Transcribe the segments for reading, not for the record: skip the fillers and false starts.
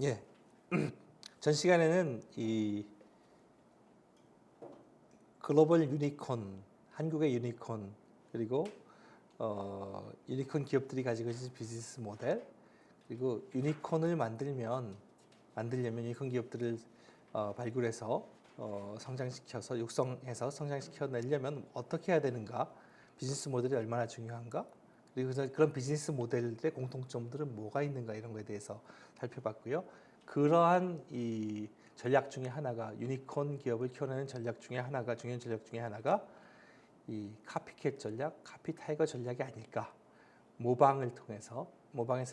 예. 전 시간에는 이 글로벌 유니콘, 한국의 유니콘, 그리고 유니콘 기업들이 가지고 있는 비즈니스 모델, 그리고 유니콘을 만들려면 유니콘 기업들을 발굴해서 성장시켜서 육성해서 성장시켜 내려면 어떻게 해야 되는가, 비즈니스 모델이 얼마나 중요한가, 그리고 그런 비즈니스 모델의 공통점들은 뭐가 있는가, 이런 거에 대해서 살펴봤고요. 그러한 이 전략 중에 하나가, 유니콘 기업을 키워내는 전략 중에 하나가, 중요한 전략 중에 하나가 이 카피캣 전략, 카피 타이거 전략이 아닐까. 모방에서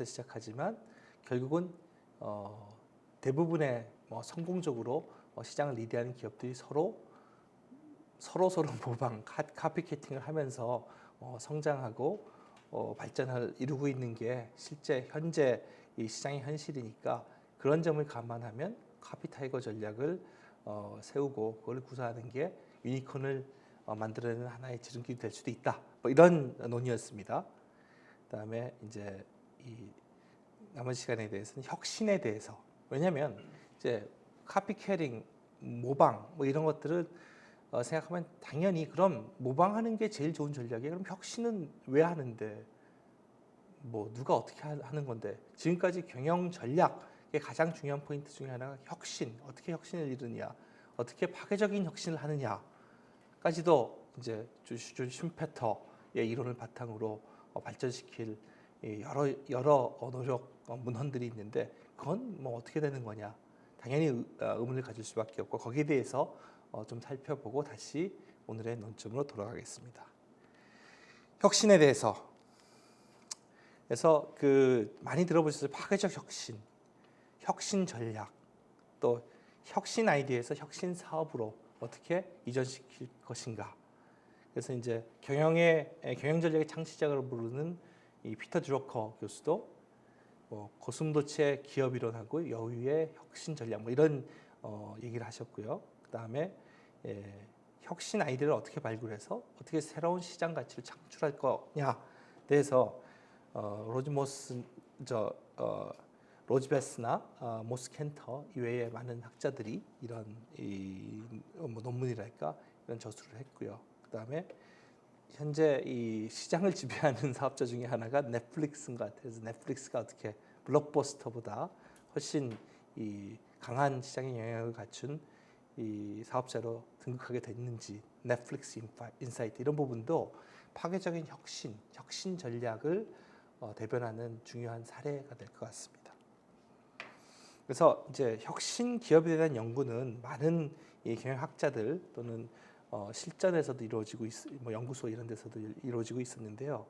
시작하지만 결국은 대부분의 성공적으로 시장을 리드하는 기업들이 서로 모방, 카피캐팅을 하면서 성장하고 발전을 이루고 있는 게 실제 현재 이 시장의 현실이니까, 그런 점을 감안하면 카피타이거 전략을 세우고 그걸 구사하는 게 유니콘을 만들어내는 하나의 지름길이 될 수도 있다. 이런 논의였습니다. 그다음에 이제 이 남은 시간에 대해서는 혁신에 대해서, 왜냐하면 이제 카피캐팅, 모방 이런 것들을 생각하면 당연히 그럼 모방하는 게 제일 좋은 전략이에요. 그럼 혁신은 왜 하는데? 누가 어떻게 하는 건데? 지금까지 경영 전략의 가장 중요한 포인트 중에 하나가 혁신, 어떻게 혁신을 이루느냐, 어떻게 파괴적인 혁신을 하느냐까지도 이제 주 슈페터의 이론을 바탕으로 발전시킬 여러 노력 문헌들이 있는데, 그건 어떻게 되는 거냐, 당연히 의문을 가질 수밖에 없고, 거기에 대해서 좀 살펴보고 다시 오늘의 논점으로 돌아가겠습니다. 혁신에 대해서, 그래서 많이 들어보셨어요. 파괴적 혁신, 혁신 전략, 또 혁신 아이디어에서 혁신 사업으로 어떻게 이전시킬 것인가. 그래서 이제 경영 전략의 창시자로 부르는 이 피터 드러커 교수도 고슴도치 기업 이론하고 여유의 혁신 전략 이런 얘기를 하셨고요. 그다음에 혁신 아이디어를 어떻게 발굴해서 어떻게 새로운 시장 가치를 창출할 거냐 대해서 로즈 베스나 모스 켄터 이외의 많은 학자들이 이런 논문이랄까 이런 저술을 했고요. 그다음에 현재 이 시장을 지배하는 사업자 중에 하나가 넷플릭스인 것 같아요. 그래서 넷플릭스가 어떻게 블록버스터보다 훨씬 이 강한 시장의 영향을 갖춘 이 사업자로 등극하게 됐는지, 넷플릭스 인사이트 이런 부분도 파괴적인 혁신 전략을 대변하는 중요한 사례가 될 것 같습니다. 그래서 이제 혁신 기업에 대한 연구는 많은 이 경영학자들 또는 실전에서도 이루어지고 연구소 이런 데서도 이루어지고 있었는데요.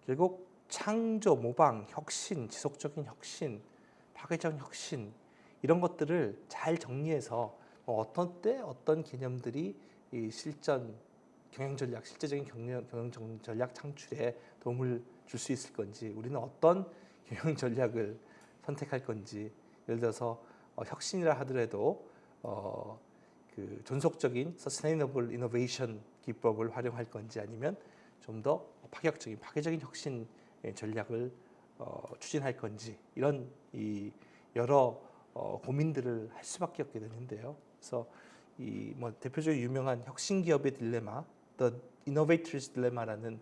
결국 창조, 모방, 혁신, 지속적인 혁신, 파괴적 혁신 이런 것들을 잘 정리해서 어떤 때 어떤 개념들이 이 실전 경영 전략, 실제적인 경영 전략 창출에 도움을 줄 수 있을 건지, 우리는 어떤 경영 전략을 선택할 건지, 예를 들어서 혁신이라 하더라도 존속적인 Sustainable Innovation 기법을 활용할 건지, 아니면 좀 더 파괴적인 혁신 전략을 추진할 건지, 이런 여러 고민들을 할 수밖에 없게 되는데요. 그래서 대표적으로 유명한 혁신 기업의 딜레마, The Innovator's Dilemma라는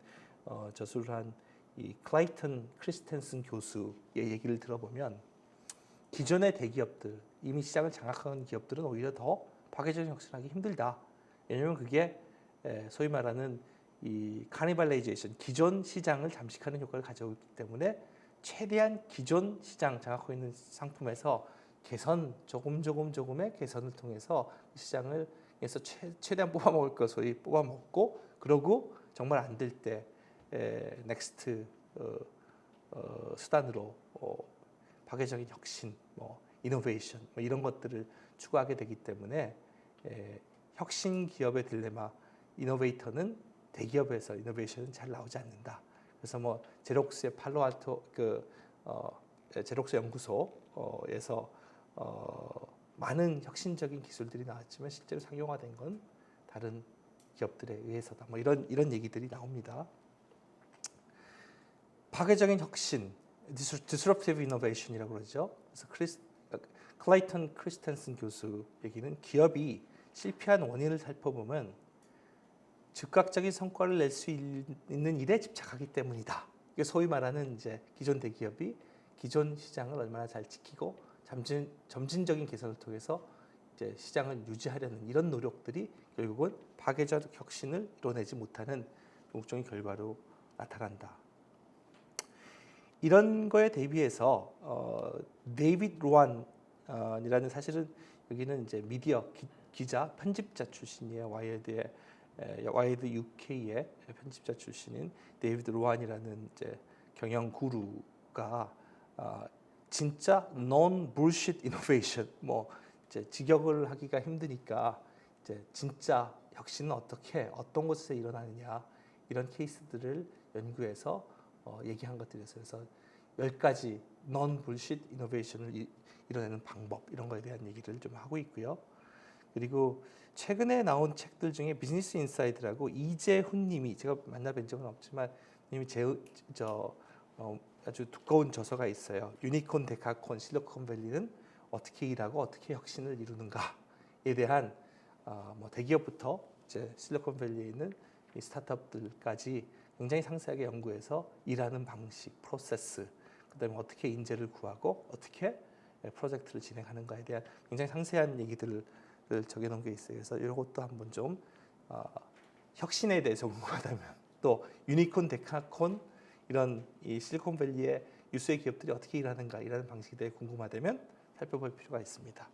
저술을 한 이 클라이턴 크리스텐슨 교수의 얘기를 들어보면, 기존의 대기업들, 이미 시장을 장악한 기업들은 오히려 더 파괴적인 혁신하기 힘들다. 왜냐하면 그게 소위 말하는 이 카니발라이제이션, 기존 시장을 잠식하는 효과를 가져오기 때문에 최대한 기존 시장 장악하고 있는 상품에서 조금의 개선을 통해서 시장을 해서 최대한 뽑아먹을 것 소위 뽑아먹고, 그러고 정말 안 될 때 넥스트 수단으로 파괴적인 혁신, 이노베이션 이런 것들을 추구하게 되기 때문에 혁신 기업의 딜레마, 이노베이터는 대기업에서 이노베이션은 잘 나오지 않는다. 그래서 제록스의 팔로알토 제록스 연구소에서 많은 혁신적인 기술들이 나왔지만 실제로 상용화된 건 다른 기업들에 의해서다. 이런 얘기들이 나옵니다. 파괴적인 혁신, disruptive innovation이라고 그러죠. 그래서 클라이턴 크리스텐슨 교수 얘기는 기업이 실패한 원인을 살펴보면 즉각적인 성과를 낼 수 있는 일에 집착하기 때문이다. 이게 소위 말하는 이제 기존 대기업이 기존 시장을 얼마나 잘 지키고 점진적인 개선을 통해서 이제 시장을 유지하려는 이런 노력들이 결국은 파괴적 혁신을 이뤄내지 못하는 종종의 결과로 나타난다. 이런 거에 대비해서 데이비드 로안이라는 사실은 여기는 이제 미디어 기자 편집자 출신이에요. 와이드 UK의 편집자 출신인 데이비드 로안이라는 이제 경영 구루가 진짜 non bullshit innovation 뭐 이제 직역을 하기가 힘드니까 이제 진짜 혁신은 어떤 곳에서 일어나느냐 이런 케이스들을 연구해서 얘기한 것들이었어요. 그래서 10가지 non bullshit innovation을 이뤄내는 방법 이런 거에 대한 얘기를 좀 하고 있고요. 그리고 최근에 나온 책들 중에 비즈니스 인사이드라고 이재훈 님이 제가 만나뵌 적은 없지만 님이 아주 두꺼운 저서가 있어요. 유니콘 데카콘 실리콘밸리는 어떻게 일하고 어떻게 혁신을 이루는가에 대한 뭐 대기업부터 이제 실리콘밸리에 있는 이 스타트업들까지 굉장히 상세하게 연구해서 일하는 방식, 프로세스, 그다음에 어떻게 인재를 구하고 어떻게 프로젝트를 진행하는가에 대한 굉장히 상세한 얘기들을 적여놓은 게 있어요. 그래서 이것도 한번 좀 혁신에 대해서 궁금하다면 또 유니콘, 데카콘 이런 이 실리콘밸리의 유수의 기업들이 어떻게 일하는가 이라는 방식에 대해 궁금하다면 살펴볼 필요가 있습니다.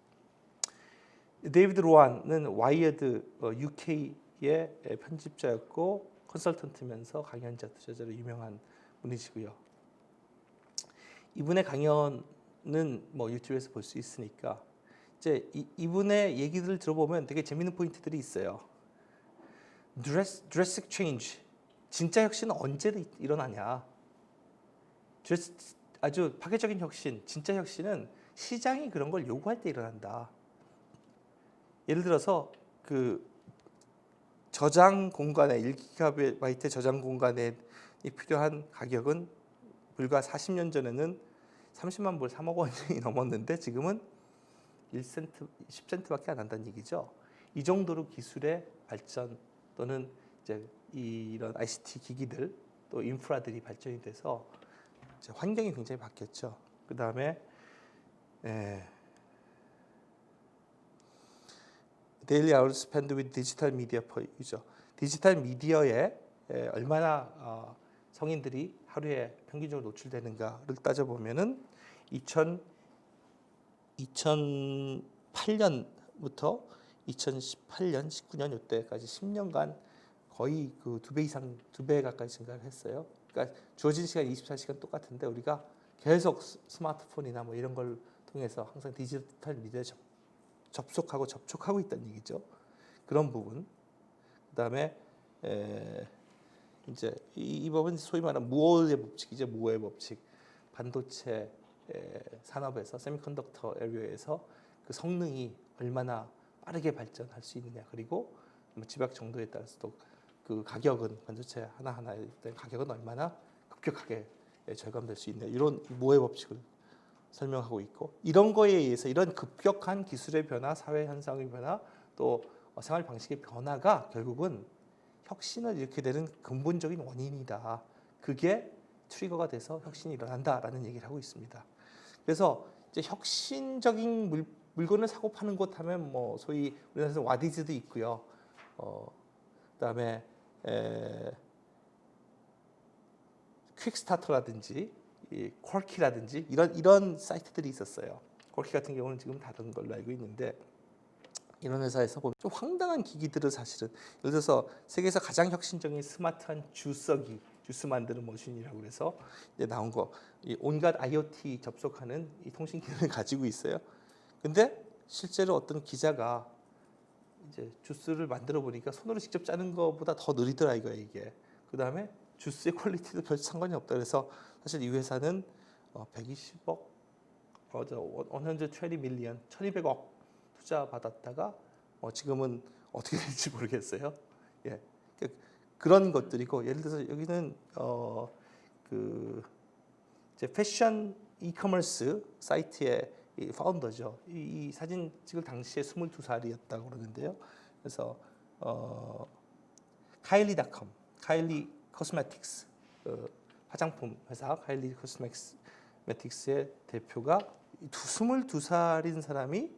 데이비드 로안은 와이어드 UK의 편집자였고 컨설턴트면서 강연자, 투자자로 유명한 분이시고요. 이분의 강연은 뭐 유튜브에서 볼 수 있으니까 이제 이분의 얘기들을 들어보면 되게 재밌는 포인트들이 있어요. drastic change, 진짜 혁신은 언제 일어나냐? 아주 파괴적인 혁신, 진짜 혁신은 시장이 그런 걸 요구할 때 일어난다. 예를 들어서 그 저장 공간에 1GB 저장 공간에 필요한 가격은 불과 40년 전에는 30만 불, 3억 원이 넘었는데 지금은 1센트, 10센트밖에 안 한다는 얘기죠. 이 정도로 기술의 발전 또는 이제 이런 ICT 기기들 또 인프라들이 발전이 돼서 이제 환경이 굉장히 바뀌었죠. 그 다음에 Daily hours spent with digital media per user. 디지털 미디어에 얼마나 성인들이 하루에 평균적으로 노출되는가를 따져보면은 2008년부터 2018년, 19년 이때까지 10년간 거의 그 2배 이상, 2배 가까이 증가를 했어요. 그러니까 주어진 시간 24시간 똑같은데 우리가 계속 스마트폰이나 뭐 이런 걸 통해서 항상 디지털 미디어에 접촉하고 있다는 얘기죠. 그런 부분. 그다음에 이제 이 법은 소위 말하는 무어의 법칙이죠. 무어의 법칙. 반도체 산업에서 세미컨덕터 에리어에서 그 성능이 얼마나 빠르게 발전할 수 있느냐. 그리고 집약 정도에 따라서도 그 가격은 반도체 하나하나의 가격은 얼마나 급격하게 절감될 수 있느냐. 이런 무어의 법칙을 설명하고 있고 이런 거에 의해서 이런 급격한 기술의 변화, 사회 현상의 변화, 또 생활 방식의 변화가 결국은 혁신을 일으키게 되는 근본적인 원인이다. 그게 트리거가 돼서 혁신이 일어난다라는 얘기를 하고 있습니다. 그래서 이제 혁신적인 물건을 사고 파는 곳 하면 뭐 소위 우리나라에서 와디즈도 있고요. 그다음에 퀵스타터라든지 쿼키라든지 이런 사이트들이 있었어요. 쿼키 같은 경우는 지금 다른 걸로 알고 있는데 이런 회사에서 보면 좀 황당한 기기들은 사실은 예를 들어서 세계에서 가장 혁신적인 스마트한 주스 만드는 머신이라고 해서 이제 나온 거 온갖 IoT 접속하는 이 통신 기능을 가지고 있어요. 근데 실제로 어떤 기자가 이제 주스를 만들어 보니까 손으로 직접 짜는 것보다 더 느리더라 이게. 그다음에 주스의 퀄리티도 별 상관이 없다. 그래서 사실 이 회사는 120억, 120 밀리언, 1,200억 투자 받았다가 지금은 어떻게 될지 모르겠어요. 예, 그런 것들이고 예를 들어서 여기는 그 이제 패션 이커머스 사이트의 이 파운더죠. 이 사진 찍을 당시에 22살이었다고 그러는데요. 그래서 카일리닷컴, 카일리 코스메틱스 화장품 회사 카일리 코스메틱스의 대표가 22살인 사람이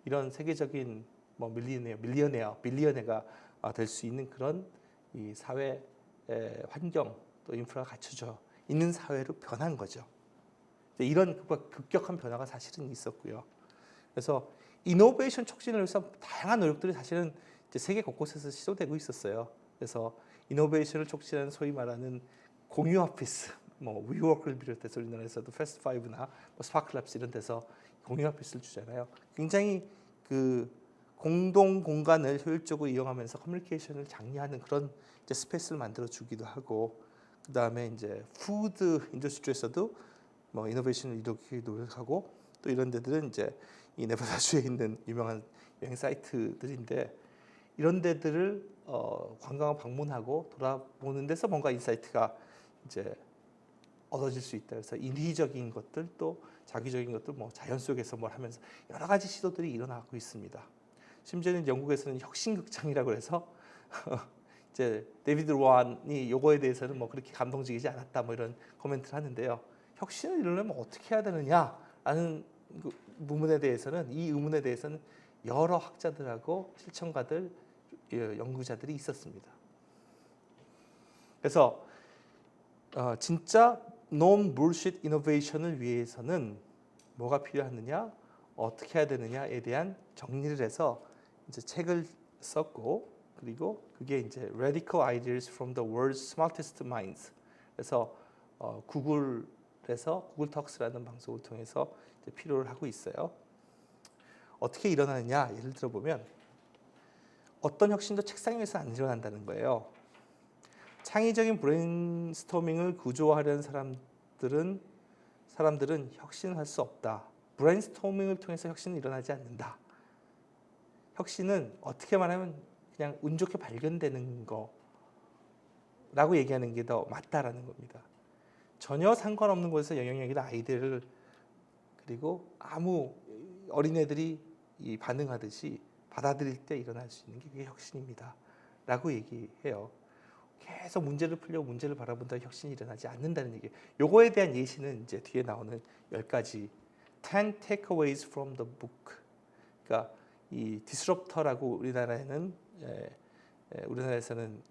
이런 세계적인 뭐 밀리어네가 될 수 있는 그런 이 사회 환경 또 인프라가 갖춰져 있는 사회로 변한 거죠. 이런 급격한 변화가 사실은 있었고요. 그래서 이노베이션 촉진을 위해서 다양한 노력들이 사실은 이제 세계 곳곳에서 시도되고 있었어요. 그래서 이노베이션을 촉진하는 소위 말하는 공유 오피스, 뭐 위워크를 비롯해서 우리나라에서도 패스트5나 뭐 스파크랩스 이런 데서 공유 오피스를 주잖아요. 굉장히 그 공동 공간을 효율적으로 이용하면서 커뮤니케이션을 장려하는 그런 이제 스페이스를 만들어 주기도 하고, 그 다음에 이제 푸드 인더스트리에서도 뭐 이노베이션을 이렇게 노력하고, 또 이런 데들은 이제 이 네바다주에 있는 유명한 여행 사이트들인데 이런 데들을 관광을 방문하고 돌아보는 데서 뭔가 인사이트가 이제 얻어질 수 있다. 그래서 인위적인 것들 또 자기적인 것들 뭐 자연 속에서 뭘 하면서 여러 가지 시도들이 일어나고 있습니다. 심지어는 영국에서는 혁신극장이라고 해서 이제 데이비드 로안이 요거에 대해서는 뭐 그렇게 감동적이지 않았다 뭐 이런 코멘트를 하는데요. 혁신을 이루려면 어떻게 해야 되느냐라는 그 의문에 대해서는 여러 학자들하고 실천가들, 연구자들이 있었습니다. 그래서 진짜 non bullshit innovation을 위해서는 뭐가 필요하느냐, 어떻게 해야 되느냐에 대한 정리를 해서 이제 책을 썼고, 그리고 그게 이제 Radical Ideas from the World's Smartest Minds. 그래서 구글에서 구글 톡스라는 방송을 통해서 이제 필요를 하고 있어요. 어떻게 일어나느냐, 예를 들어 보면 어떤 혁신도 책상 위에서 안 일어난다는 거예요. 창의적인 브레인스토밍을 구조화하려는 사람들은 혁신을 할 수 없다. 브레인스토밍을 통해서 혁신은 일어나지 않는다. 혁신은 어떻게 말하면 그냥 운 좋게 발견되는 거라고 얘기하는 게 더 맞다라는 겁니다. 전혀 상관없는 곳에서 영향력이나 아이디어를, 그리고 아무 어린애들이 반응하듯이 받아들일 때 일어날 수 있는 게 그게 혁신입니다. 라고 얘기해요. 계속 문제를 풀려고 문제를 바라본다 혁신이 일어나지 않는다는 얘기예요. 요거에 대한 예시는 이제 뒤에 나오는 10가지 10 takeaways from the book. 그러니까 이 디스럽터라고 우리나라에서는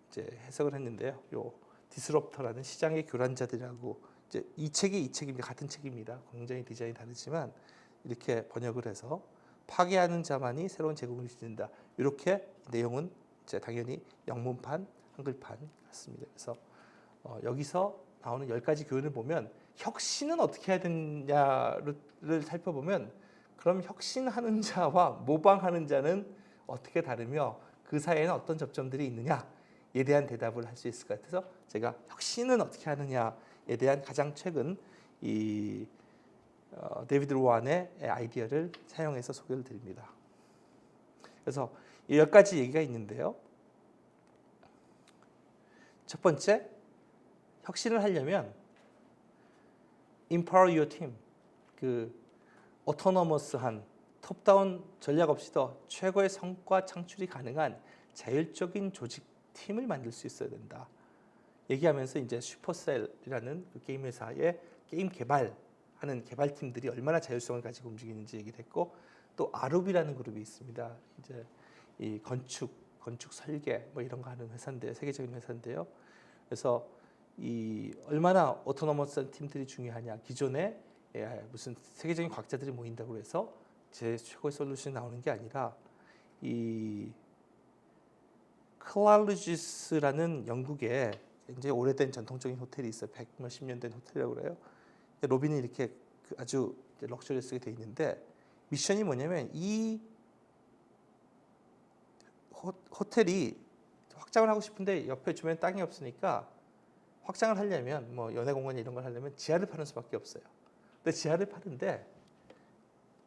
이제 해석을 했는데요. 요 디스럽터라는 시장의 교란자들이라고, 이제 이 책입니다. 같은 책입니다. 굉장히 디자인이 다르지만 이렇게 번역을 해서 파괴하는 자만이 새로운 제공을 주는다. 이렇게 내용은 이제 당연히 영문판, 한글판 같습니다. 그래서 여기서 나오는 10가지 교훈을 보면 혁신은 어떻게 해야 되느냐를 살펴보면, 그럼 혁신하는 자와 모방하는 자는 어떻게 다르며 그 사이에는 어떤 접점들이 있느냐에 대한 대답을 할 수 있을 것 같아서 제가 혁신은 어떻게 하느냐에 대한 가장 최근 이 데이비드 로안의 아이디어를 사용해서 소개를 드립니다. 그래서 이 10가지 얘기가 있는데요. 첫 번째, 혁신을 하려면 empower your team, 그 오토노머스한 톱다운 전략 없이도 최고의 성과 창출이 가능한 자율적인 조직 팀을 만들 수 있어야 된다. 얘기하면서 이제 슈퍼셀이라는 그 게임 회사의 게임 개발하는 개발팀들이 얼마나 자율성을 가지고 움직이는지 얘기를 했고, 또 아룹이라는 그룹이 있습니다. 이제 이 건축 설계 뭐 이런 거 하는 회사인데요. 세계적인 회사인데요. 그래서 이 얼마나 오토노머스한 팀들이 중요하냐. 기존에 무슨 세계적인 과학자들이 모인다고 해서 제 최고의 솔루션이 나오는 게 아니라, 이 클랄루지스라는 영국의 굉장히 오래된 전통적인 호텔이 있어요. 100몇십 년 된 호텔이라고 그래요. 로빈이 이렇게 아주 럭셔리하게 돼 있는데, 미션이 뭐냐면 이 호텔이 확장을 하고 싶은데 옆에 주변에 땅이 없으니까 확장을 하려면 뭐 연회공원 이런 걸 하려면 지하를 파는 수밖에 없어요. 근데 지하를 파는데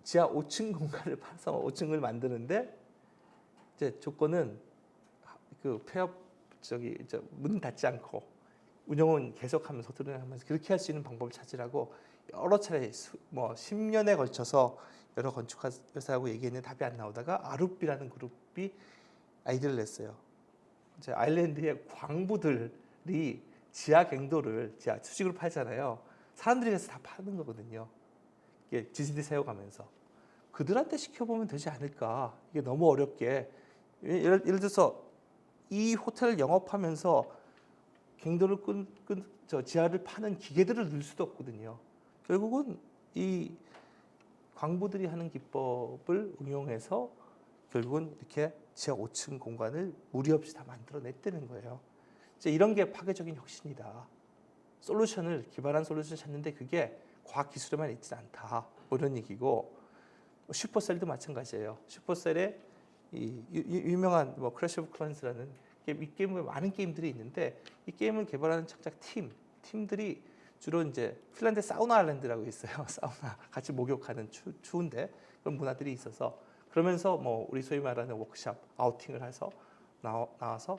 지하 5층 공간을 파서 5층을 만드는데, 이제 조건은 그 폐업 문 닫지 않고 운영은 계속하면서 호텔을 하면서 그렇게 할 수 있는 방법을 찾으라고 여러 차례 뭐 10년에 걸쳐서 여러 건축 회사하고 얘기했는데 답이 안 나오다가 아룹비라는 그룹이 아이디어를 냈어요. 이제 아일랜드의 광부들이 지하 갱도를 지하 수직으로 팔잖아요. 사람들이 가서 다 파는 거거든요. 이게 지지대 세워가면서 그들한테 시켜보면 되지 않을까. 이게 너무 어렵게 예를 들어서 이 호텔을 영업하면서 갱도를 저 지하를 파는 기계들을 넣을 수도 없거든요. 결국은 이 광부들이 하는 기법을 응용해서 결국은 이렇게 지하 5층 공간을 무리 없이 다 만들어냈다는 거예요. 이제 이런 게 파괴적인 혁신이다. 솔루션을 기발한 솔루션을 찾는데 그게 과학 기술에만 있지 않다. 뭐 이런 얘기고 슈퍼셀도 마찬가지예요. 슈퍼셀의 이 유명한 뭐 크래시 오브 클랜스라는 이 게임에 많은 게임들이 있는데 이 게임을 개발하는 창작 팀들이 주로 이제 핀란드 사우나 아일랜드라고 있어요. 사우나 같이 목욕하는 추운데 그런 문화들이 있어서 그러면서 뭐 우리 소위 말하는 워크숍 아우팅을 해서 나와서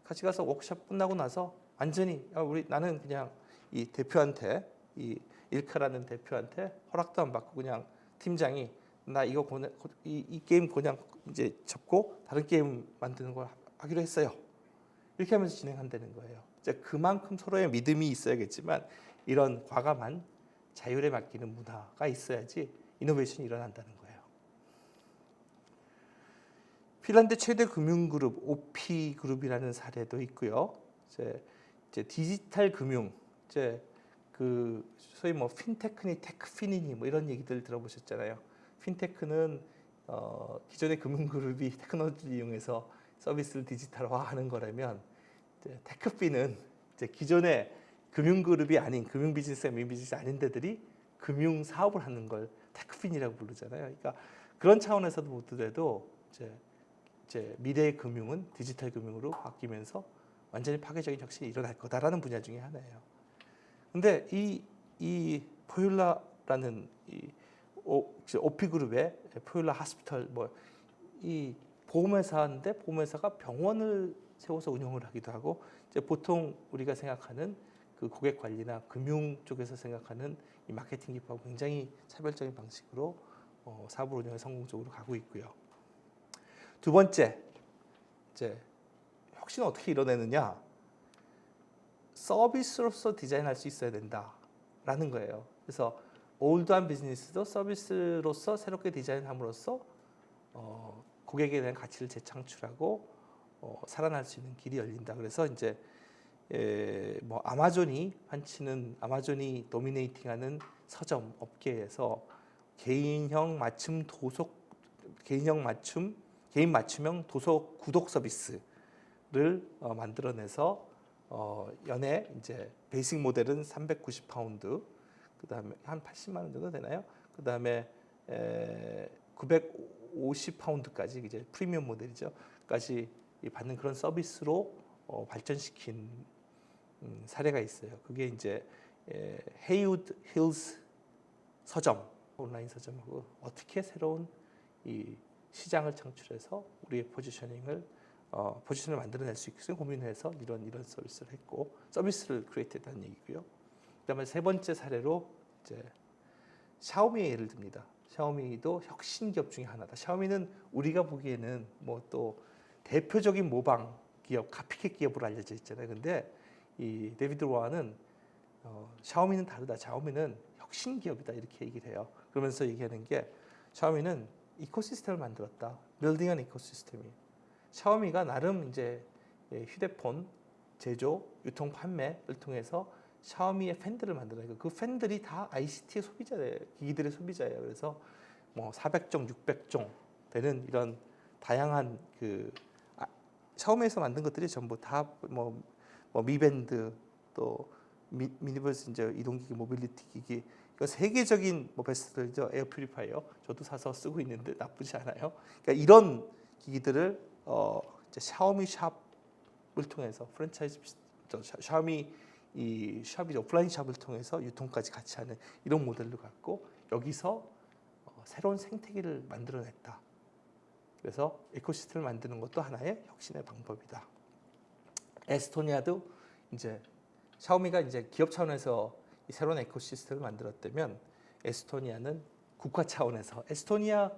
같이 가서 워크숍 끝나고 나서 완전히 나는 그냥 이 대표한테 이 일카라는 대표한테 허락도 안 받고 그냥 팀장이 나 이거 이 게임 그냥 이제 접고 다른 게임 만드는 걸 하기로 했어요. 이렇게 하면서 진행한다는 거예요. 이제 그만큼 서로의 믿음이 있어야겠지만 이런 과감한 자율에 맡기는 문화가 있어야지 이노베이션이 일어난다는 거예요. 핀란드 최대 금융그룹 OP 그룹이라는 사례도 있고요. 이제 디지털 금융, 이제 그 소위 뭐 핀테크니 테크피니니 뭐 이런 얘기들 들어보셨잖아요. 핀테크는 기존의 금융그룹이 테크놀로지를 이용해서 서비스를 디지털화하는 거라면 이제 테크피는 이제 기존의 금융그룹이 아닌 금융 비즈니스가 민비즈니스 아닌 데들이 금융 사업을 하는 걸 테크핀이라고 부르잖아요. 그러니까 그런 차원에서도 보더라도 이제 미래의 금융은 디지털 금융으로 바뀌면서 완전히 파괴적인 혁신이 일어날 거다라는 분야 중에 하나예요. 근데 이 포뮬라라는 이 OP 그룹의 포뮬라 하스피털 뭐 이 보험회사인데 보험회사가 병원을 세워서 운영을 하기도 하고 이제 보통 우리가 생각하는 그 고객 관리나 금융 쪽에서 생각하는 이 마케팅 기법하고 굉장히 차별적인 방식으로 사업을 운영에 성공적으로 가고 있고요. 두 번째, 이제 혁신을 어떻게 이뤄내느냐? 서비스로서 디자인할 수 있어야 된다라는 거예요. 그래서 올드한 비즈니스도 서비스로서 새롭게 디자인함으로써 고객에 대한 가치를 재창출하고 살아날 수 있는 길이 열린다. 그래서 이제 뭐 아마존이 도미네이팅하는 서점 업계에서 개인 맞춤형 도서 구독 서비스를 만들어내서 연에 이제 베이직 모델은 390파운드, 그다음에 한 80만 원 정도 되나요? 그다음에 950파운드까지 이제 프리미엄 모델이죠. 까지 받는 그런 서비스로 발전시킨 사례가 있어요. 그게 이제 헤이우드 힐스 서점, 온라인 서점하고 어떻게 새로운 이 시장을 창출해서 우리의 포지션을 만들어낼 수 있게 고민해서 이런 서비스를 했고 서비스를 크리에이트했다는 얘기고요. 그다음에 세 번째 사례로 이제 샤오미의 예를 듭니다. 샤오미도 혁신 기업 중에 하나다. 샤오미는 우리가 보기에는 뭐 또 대표적인 모방 기업, 카피캣 기업으로 알려져 있잖아요. 근데 이 데비드 로아는 샤오미는 다르다. 샤오미는 혁신 기업이다 이렇게 얘기를 해요. 그러면서 얘기하는 게 샤오미는 이코시스템을 만들었다. 빌딩한 이코시스템이. 샤오미가 나름 이제 휴대폰 제조, 유통, 판매를 통해서 샤오미의 팬들을 만들어요. 그 팬들이 다 ICT의 소비자예요. 기기들의 소비자예요. 그래서 뭐 400종, 600종 되는 이런 다양한 샤오미에서 만든 것들이 전부 다 뭐 미밴드 또 미니버스 이제 이동기기, 모빌리티 기기 이거 세계적인 뭐 베스트셀러죠. 에어 퓨리파이어 저도 사서 쓰고 있는데 나쁘지 않아요. 그러니까 이런 기기들을 이제 샤오미 샵을 통해서 프랜차이즈 샤오미 이 샵이 오프라인 샵을 통해서 유통까지 같이 하는 이런 모델로 갖고 여기서 새로운 생태계를 만들어냈다. 그래서 에코시스템을 만드는 것도 하나의 혁신의 방법이다. 에스토니아도 이제 샤오미가 이제 기업 차원에서 이 새로운 에코시스템을 만들었다면 에스토니아는 국가 차원에서 에스토니아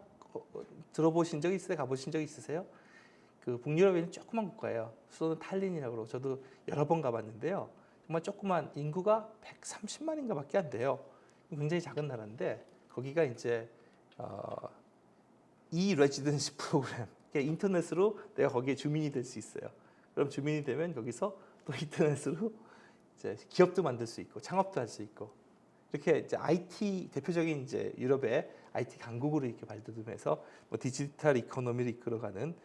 들어보신 적 있으세요? 가보신 적 있으세요? 그 북유럽에 있는 조그만 국가예요. 수도는 탈린이라고 그러고 저도 여러 번 가봤는데요. 정말 조그만 인구가 130만인가밖에 안 돼요. 굉장히 작은 나라인데 거기가 이제 이 레지던시 프로그램, 인터넷으로 내가 거기에 주민이 될 수 있어요. 그럼 주민이 되면 거기서 또 인터넷으로 이제 기업도 만들 수 있고 창업도 할 수 있고 이렇게 이제 IT 대표적인 이제 유럽의 IT 강국으로 이렇게 발돋움해서 뭐 디지털 이코노미를 이끌어가는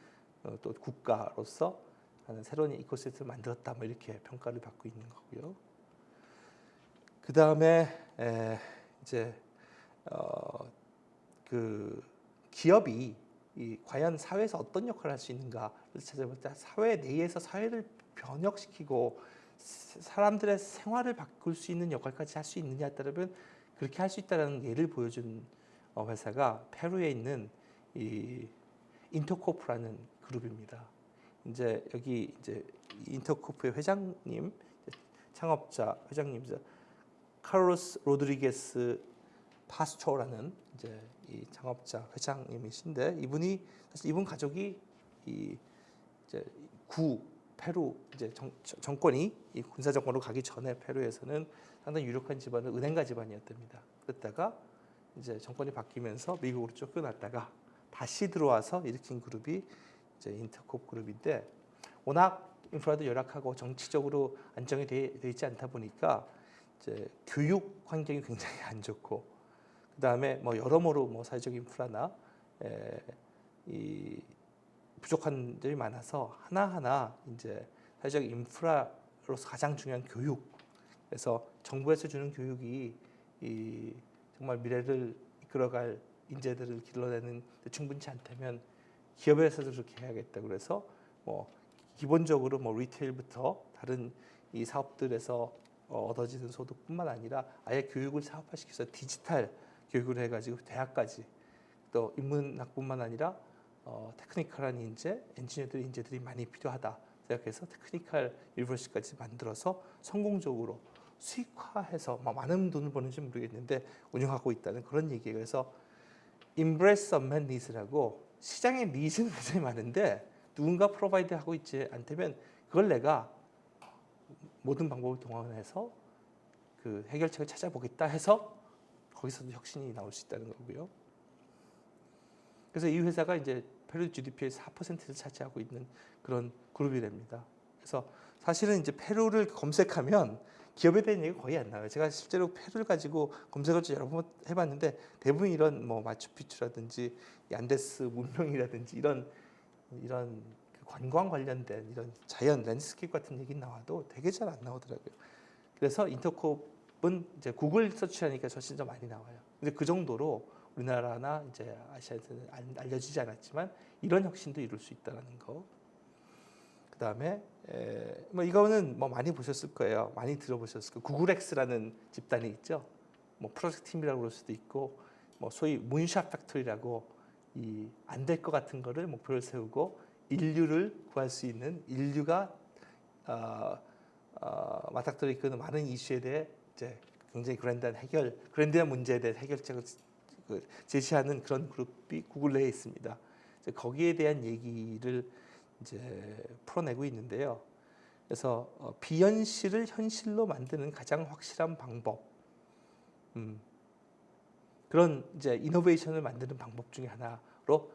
또 국가로서 하는 새로운 이코시스템을 만들었다 뭐 이렇게 평가를 받고 있는 거고요. 그 다음에 이제 그 기업이 과연 사회에서 어떤 역할을 할 수 있는가를 찾아볼 때 사회 내에서 사회를 변혁시키고 사람들의 생활을 바꿀 수 있는 역할까지 할 수 있느냐에 따르면 그렇게 할 수 있다는 예를 보여준 회사가 페루에 있는 이 인터코프라는 그룹입니다. 이제 여기 이제 인터코프의 회장님, 창업자 회장님 카를로스 로드리게스 파스초라는 이제 이 창업자 회장님이신데 이분이 사실 이분 가족이 이 이제 페루 이제 정권이 이 군사 정권으로 가기 전에 페루에서는 상당히 유력한 집안은 은행가 집안이었답니다. 그랬다가 이제 정권이 바뀌면서 미국으로 쫓겨났다가 다시 들어와서 일으킨 그룹이 이제 인터콥 그룹인데 워낙 인프라도 열악하고 정치적으로 안정이 돼 있지 않다 보니까 이제 교육 환경이 굉장히 안 좋고 그 다음에 뭐 여러모로 뭐 사회적 인프라나 이 부족한 점이 많아서 하나하나 이제 사회적 인프라로서 가장 중요한 교육. 그래서 정부에서 주는 교육이 이 정말 미래를 이끌어갈 인재들을 길러내는 데 충분치 않다면 기업에서도 그렇게 해야겠다. 그래서 뭐 기본적으로 뭐 리테일부터 다른 이 사업들에서 얻어지는 소득뿐만 아니라 아예 교육을 사업화시켜서 디지털 교육을 해가지고 대학까지 또 인문학뿐만 아니라 테크니컬한 인재, 인재들이 많이 필요하다 생각해서 테크니컬 유니버시티까지 만들어서 성공적으로 수익화해서 많은 돈을 버는지 모르겠는데 운영하고 있다는 그런 얘기예요. 그래서 Embrace Unmet Needs라고 시장의 니즈는 굉장히 많은데 누군가 프로바이드하고 있지 않다면 그걸 내가 모든 방법을 동원해서 그 해결책을 찾아보겠다 해서 거기서도 혁신이 나올 수 있다는 거고요. 그래서 이 회사가 이제 페루 GDP의 4%를 차지하고 있는 그런 그룹이랍니다. 그래서 사실은 이제 페루를 검색하면 기업에 대한 얘기가 거의 안 나와요. 제가 실제로 페루를 가지고 검색을 여러 번 해봤는데 대부분 이런 뭐 마추픽추라든지 안데스 문명이라든지 이런 그 관광 관련된 이런 자연 랜드스케이프 같은 얘기 나와도 되게 잘 안 나오더라고요. 그래서 인터콥은 이제 구글 서치하니까 훨씬 더 많이 나와요. 근데 그 정도로 우리나라나 이제 아시아에서는 알려지지 않았지만 이런 혁신도 이룰 수 있다는 거. 그 다음에 뭐 이거는 뭐 많이 보셨을 거예요. 많이 들어보셨을 거예요. 구글엑스라는 집단이 있죠. 뭐 프로젝트 팀이라고 그럴 수도 있고, 뭐 소위 문샷 팩토리라고 이 안 될 것 같은 거를 목표를 세우고 인류를 구할 수 있는 인류가 맞닥뜨려 있는 많은 이슈에 대해 이제 굉장히 그랜드한 문제에 대해 해결책을 제시하는 그런 그룹이 구글 내에 있습니다. 거기에 대한 얘기를 이제 풀어내고 있는데요. 그래서 비현실을 현실로 만드는 가장 확실한 방법, 그런 이제 이노베이션을 만드는 방법 중에 하나로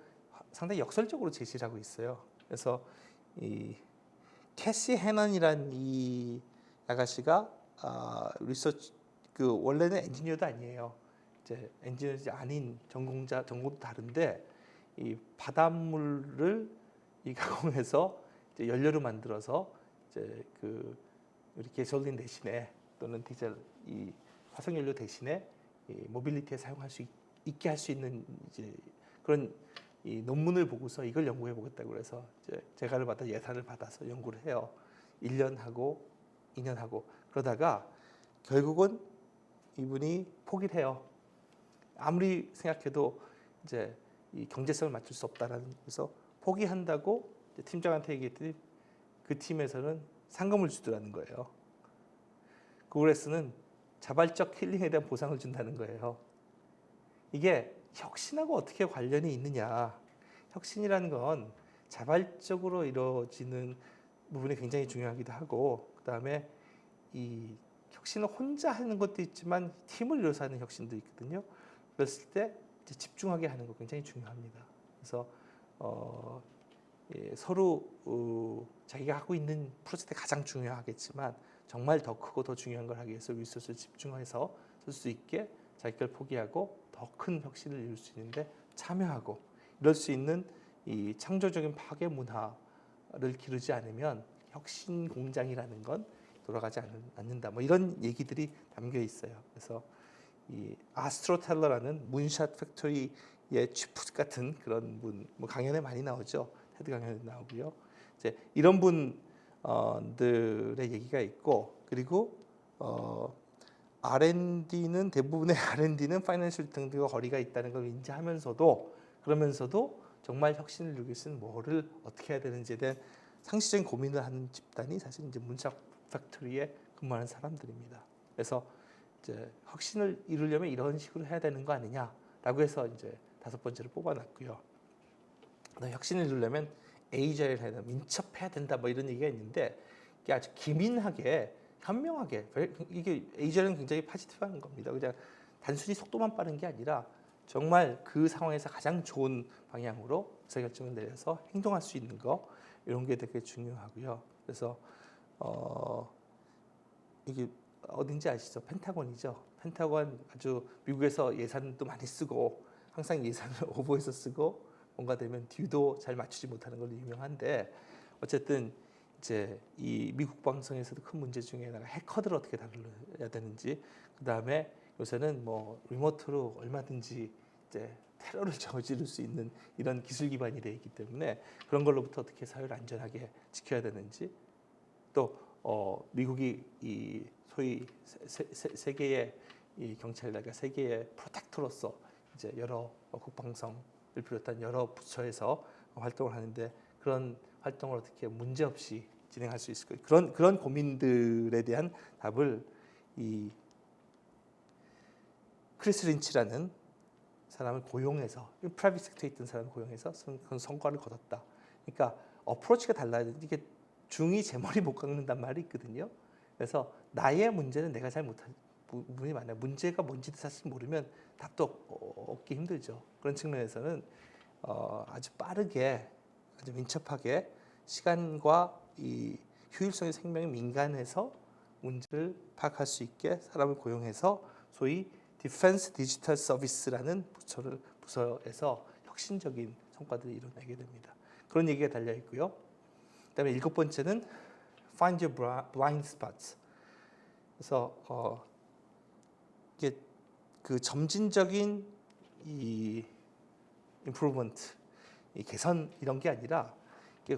상당히 역설적으로 제시를 하고 있어요. 그래서 이 캐시 해넌이란 이 아가씨가 리서치 원래는 엔지니어도 아니에요. 이제 엔지니어지 아닌 전공도 다른데 이 바닷물을 이 가공해서 이제 연료로 만들어서 이제 우리 가솔린 대신에 또는 디젤 이 화석 연료 대신에 이 모빌리티에 사용할 수 있게 할 수 있는 이제 그런 이 논문을 보고서 이걸 연구해 보겠다고 그래서 이제 제가를 받아 예산을 받아서 연구를 해요. 1년 하고 2년 하고 그러다가 결국은 이분이 포기를 해요. 아무리 생각해도 이제 이 경제성을 맞출 수 없다라는 그래서 포기한다고 팀장한테 얘기했더니 그 팀에서는 상금을 주더라는 거예요. 구글에서는 자발적 힐링에 대한 보상을 준다는 거예요. 이게 혁신하고 어떻게 관련이 있느냐? 혁신이라는 건 자발적으로 이루어지는 부분이 굉장히 중요하기도 하고, 그다음에 이 혁신을 혼자 하는 것도 있지만 팀을 이뤄서 하는 혁신도 있거든요. 그랬을 때 이제 집중하게 하는 거 굉장히 중요합니다. 그래서 서로 자기가 하고 있는 프로젝트가 가장 중요하겠지만 정말 더 크고 더 중요한 걸 하기 위해서 리소스를 집중해서 쓸 수 있게 자기 걸 포기하고 더 큰 혁신을 이룰 수 있는데 참여하고, 이럴 수 있는 이 창조적인 파괴 문화를 기르지 않으면 혁신 공장이라는 건 돌아가지 않는다. 뭐 이런 얘기들이 담겨 있어요. 그래서 이 아스트로텔러라는 문샷 팩토리의 치프 같은 그런 분, 뭐 강연에 많이 나오죠. 테드 강연에 나오고요. 이제 이런 분들의 얘기가 있고, 그리고 R&D는 대부분의 R&D는 파이낸셜 등등과 거리가 있다는 걸 인지하면서도, 그러면서도 정말 혁신을 이루기 위해서는 뭐를 어떻게 해야 되는지에 대한 상시적인 고민을 하는 집단이 사실 이제 문샷 팩토리에 근무하는 사람들입니다. 그래서 이제 혁신을 이루려면 이런 식으로 해야 되는 거 아니냐라고 해서 이제 5번째를 뽑아놨고요. 혁신을 이루려면 에이자일 해야 된다, 민첩해야 된다, 뭐 이런 얘기가 있는데, 이게 아주 기민하게 현명하게, 이게 에이자일은 굉장히 파지티브한 겁니다. 그냥 단순히 속도만 빠른 게 아니라 정말 그 상황에서 가장 좋은 방향으로 의사결정을 내려서 행동할 수 있는 거, 이런 게 되게 중요하고요. 그래서 이게 어딘지 아시죠? 펜타곤이죠. 펜타곤 아주 미국에서 예산도 많이 쓰고 항상 예산을 오버해서 쓰고 뭔가 되면 뒤도 잘 맞추지 못하는 걸로 유명한데, 어쨌든 이제 이 미국 방송에서도 큰 문제 중에 하나가 해커들을 어떻게 다뤄야 되는지, 그 다음에 요새는 뭐 리모트로 얼마든지 이제 테러를 저지를 수 있는 이런 기술 기반이 되어 있기 때문에 그런 걸로부터 어떻게 사회를 안전하게 지켜야 되는지, 또 미국이 이 소위 세계의 이 경찰과 세계의 프로텍터로서 이제 여러 국방성을 비롯한 여러 부처에서 활동을 하는데, 그런 활동을 어떻게 문제 없이 진행할 수 있을까, 그런 고민들에 대한 답을 이 크리스 린치라는 사람을 고용해서, 프라이빗 섹터에 있던 사람을 고용해서 그런 성과를 거뒀다. 그러니까 어프로치가 달라야 되는데, 이게 중이 제 머리 못 깎는단 말이 있거든요. 그래서 나의 문제는 내가 잘 못한 부분이 많아요. 문제가 뭔지도 사실 모르면 답도 얻기 힘들죠. 그런 측면에서는 아주 빠르게, 아주 민첩하게 시간과 이 효율성의 생명에 민감해서 문제를 파악할 수 있게 사람을 고용해서 소위 디펜스 디지털 서비스라는 부서에서 혁신적인 성과들을 이뤄내게 됩니다. 그런 얘기가 달려 있고요. 그다음에 7번째는 Find your blind spots. 그래서 이게 그 점진적인 이 improvement, 이 개선 이런 게 아니라,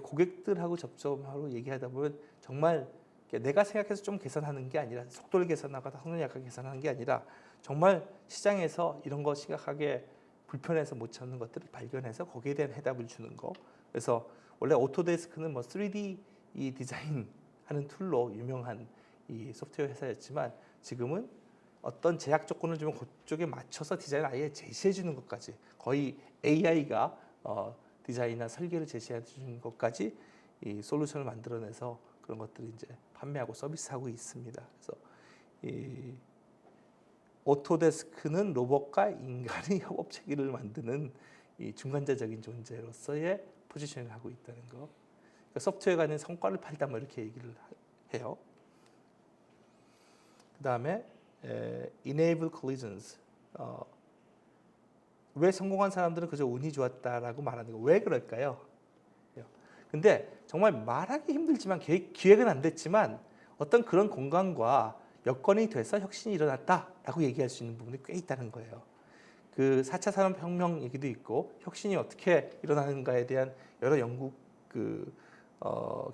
고객들하고 접점하고 얘기하다 보면 정말 내가 생각해서 좀 개선하는 게 아니라, 속도를 개선하거나 성능 약하게 개선하는 게 아니라 정말 시장에서 이런 거 심각하게 불편해서 못 찾는 것들을 발견해서 거기에 대한 해답을 주는 거. 그래서 원래 오토데스크는 뭐 3D 이 디자인 하는 툴로 유명한 이 소프트웨어 회사였지만, 지금은 어떤 제약 조건을 주면 그쪽에 맞춰서 디자인을 아예 제시해 주는 것까지, 거의 AI가 디자인이나 설계를 제시해 주는 것까지 이 솔루션을 만들어내서 그런 것들을 이제 판매하고 서비스하고 있습니다. 그래서 이 오토데스크는 로봇과 인간의 협업 체계를 만드는 이 중간자적인 존재로서의 포지셔닝을 하고 있다는 거. 그러니까 소프트웨어가 아닌 성과를 팔다, 뭐 이렇게 얘기를 해요. 그 다음에 enable collisions. 왜 성공한 사람들은 그저 운이 좋았다라고 말하는 거, 왜 그럴까요? 근데 정말 말하기 힘들지만, 기획은 안 됐지만 어떤 그런 공간과 여건이 돼서 혁신이 일어났다라고 얘기할 수 있는 부분이 꽤 있다는 거예요. 그 4차 산업혁명 얘기도 있고, 혁신이 어떻게 일어나는가에 대한 여러 연구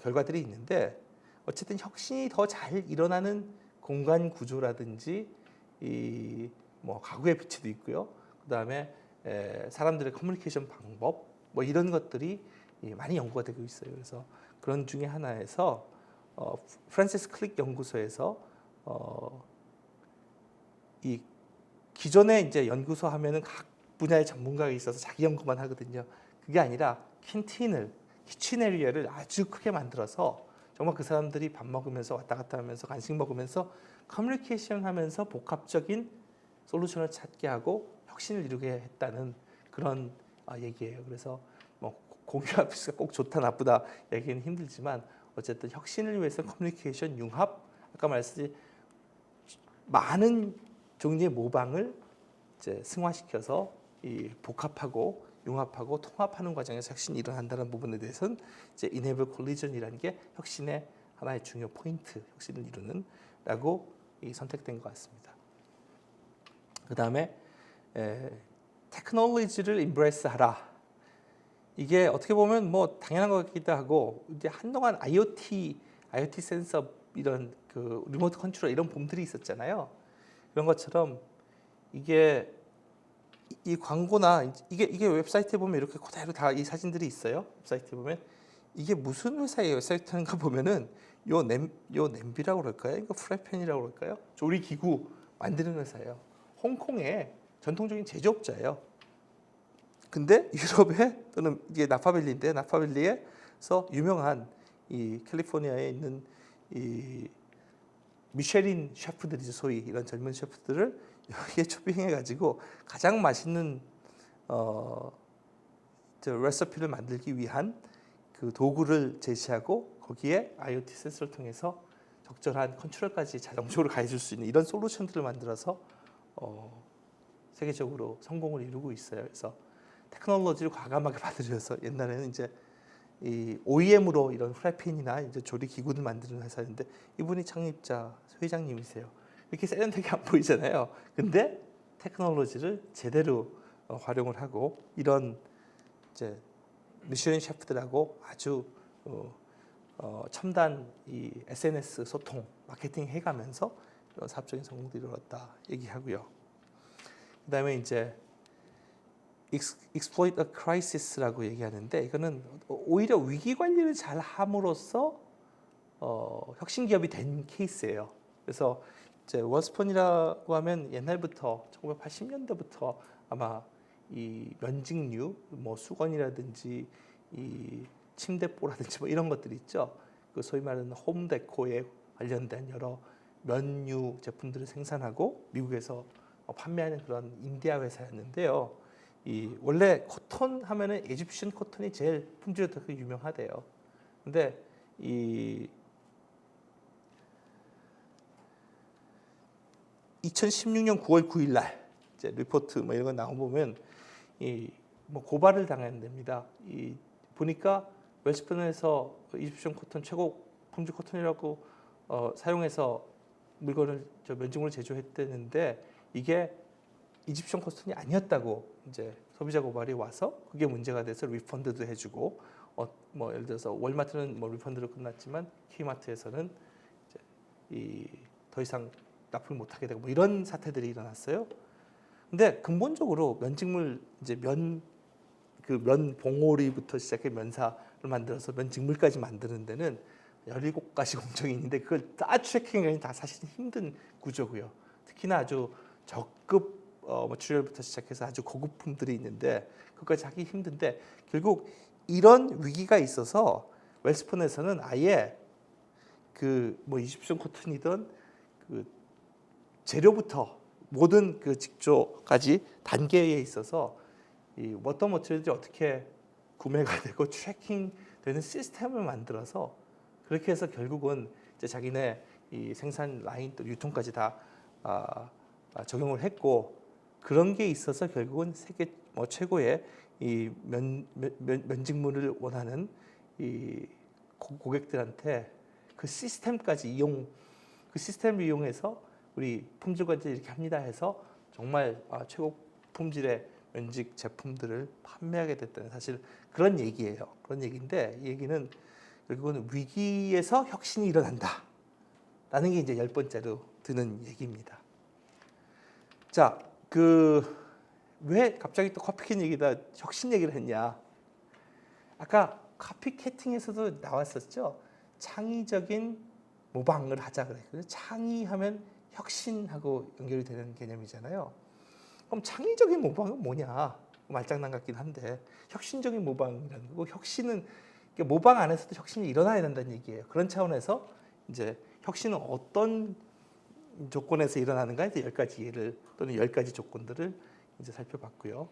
결과들이 있는데, 어쨌든 혁신이 더 잘 일어나는 공간 구조라든지 이 뭐 가구의 배치도 있고요. 그다음에 사람들의 커뮤니케이션 방법, 뭐 이런 것들이 많이 연구가 되고 있어요. 그래서 그런 중에 하나에서 프란시스 클릭 연구소에서 이 기존에 이제 연구소 하면은 각 분야의 전문가가 있어서 자기 연구만 하거든요. 그게 아니라 캔틴을 키친에리어를 아주 크게 만들어서 정말 그 사람들이 밥 먹으면서 왔다 갔다 하면서 간식 먹으면서 커뮤니케이션 하면서 복합적인 솔루션을 찾게 하고 혁신을 이루게 했다는 그런 얘기예요. 그래서 뭐 공유와 필수가 꼭 좋다 나쁘다 얘기는 힘들지만 어쨌든 혁신을 위해서 커뮤니케이션 융합 아까 말씀드린 많은 종류의 모방을 이제 승화시켜서 이 복합하고 융합하고 통합하는 과정에서 혁신이 일어난다는 부분에 대해서는 이제 Enable Collision이라는 게 혁신의 하나의 중요 포인트, 혁신을 이루는라고 선택된 것 같습니다. 그 다음에 테크놀로지를 임브레스하라. 이게 어떻게 보면 뭐 당연한 것 같기도 하고 이제 한동안 IoT 센서 이런 그 리모트 컨트롤 이런 봄들이 있었잖아요. 그런 것처럼 이게 이 광고나 이게 웹사이트에 보면 이렇게 그대로 다 이 사진들이 있어요. 웹사이트에 보면 이게 무슨 회사의 웹사이트인가 보면은 요 냄비라고 그럴까요? 이거 프라이팬이라고 그럴까요? 조리 기구 만드는 회사예요. 홍콩의 전통적인 제조업자예요. 근데 유럽에 또는 이게 나파밸리인데 나파밸리에서 유명한 이 캘리포니아에 있는 이 미쉐린 셰프들이죠. 소위 이런 젊은 셰프들을 여기에 초빙해가지고 가장 맛있는 레시피를 만들기 위한 그 도구를 제시하고 거기에 IoT 센서를 통해서 적절한 컨트롤까지 자동적으로 가해줄 수 있는 이런 솔루션들을 만들어서 세계적으로 성공을 이루고 있어요. 그래서 테크놀로지를 과감하게 받아들여서 옛날에는 이제 이 OEM으로 이런 프라이팬이나 이제 조리 기구를 만드는 회사인데 이분이 창립자 회장님이세요. 이렇게 세련되게 안 보이잖아요. 근데 테크놀로지를 제대로 활용을 하고 이런 이제 미슐린 셰프들하고 아주 첨단 이 SNS 소통, 마케팅 해가면서 이런 사업적인 성공들이 이루었다 얘기하고요. 그다음에 이제 exploit a crisis라고 얘기하는데 이거는 오히려 위기 관리를 잘 함으로써 혁신 기업이 된 케이스예요. 그래서 이제 월스폰이라고 하면 옛날부터 1980년대부터 아마 이 면직류, 뭐 수건이라든지 이 침대뽀라든지 뭐 이런 것들이 있죠. 그 소위 말하는 홈 데코에 관련된 여러 면류 제품들을 생산하고 미국에서 판매하는 그런 인디아 회사였는데요. 이 원래 코톤 하면은 이집션 코톤이 제일 품질이 더 유명하대요. 근데 이 2016년 9월 9일 날 이제 리포트 뭐 이런 거 나오 보면 이 뭐 고발을 당했답니다. 이 보니까 웰스폰에서 이집션 코톤 최고 품질 코톤이라고 사용해서 물건을 면직물을 제조했다는데 이게 이집션 코톤이 아니었다고 이제 소비자 고발이 와서 그게 문제가 돼서 리펀드도 해주고 뭐 예를 들어서 월마트는 뭐 리펀드로 끝났지만 K마트에서는 이제 더 이상 납품을 못하게 되고 뭐 이런 사태들이 일어났어요. 근데 근본적으로 면직물 이제 면 봉오리부터 시작해 면사를 만들어서 면직물까지 만드는 데는 17가지 공정이 있는데 그걸 다 트래킹하기는 다 사실 힘든 구조고요. 특히나 아주 저급 머티리얼부터 시작해서 아주 고급품들이 있는데 그것까지 하기 힘든데 결국 이런 위기가 있어서 웰스폰에서는 아예 그 뭐 이집션 코튼이든 그 재료부터 모든 그 직조까지 단계에 있어서 이 어떤 머티리얼들이 어떻게 구매가 되고 트래킹되는 시스템을 만들어서 그렇게 해서 결국은 이제 자기네 이 생산 라인 또 유통까지 다 적용을 했고 그런 게 있어서 결국은 세계 뭐 최고의 이 면직물을 원하는 이 고객들한테 그 시스템까지 그 시스템을 이용해서 우리 품질 관리 이렇게 합니다 해서 정말 최고 품질의 면직 제품들을 판매하게 됐다는 사실 그런 얘기예요. 그런 얘기인데 이 얘기는 결국은 위기에서 혁신이 일어난다 라는 게 이제 10번째로 드는 얘기입니다. 자, 왜 갑자기 또 커피캔 얘기다 혁신 얘기를 했냐? 아까 카피캐팅에서도 나왔었죠. 창의적인 모방을 하자 그랬거든요. 창의하면 혁신하고 연결이 되는 개념이잖아요. 그럼 창의적인 모방은 뭐냐? 말장난 같긴 한데 혁신적인 모방이라는 거고 혁신은 모방 안에서도 혁신이 일어나야 된다는 얘기예요. 그런 차원에서 이제 혁신은 어떤 조건에서 일어나는가에 대해서 10가지 예를 또는 10가지 조건들을 이제 살펴봤고요.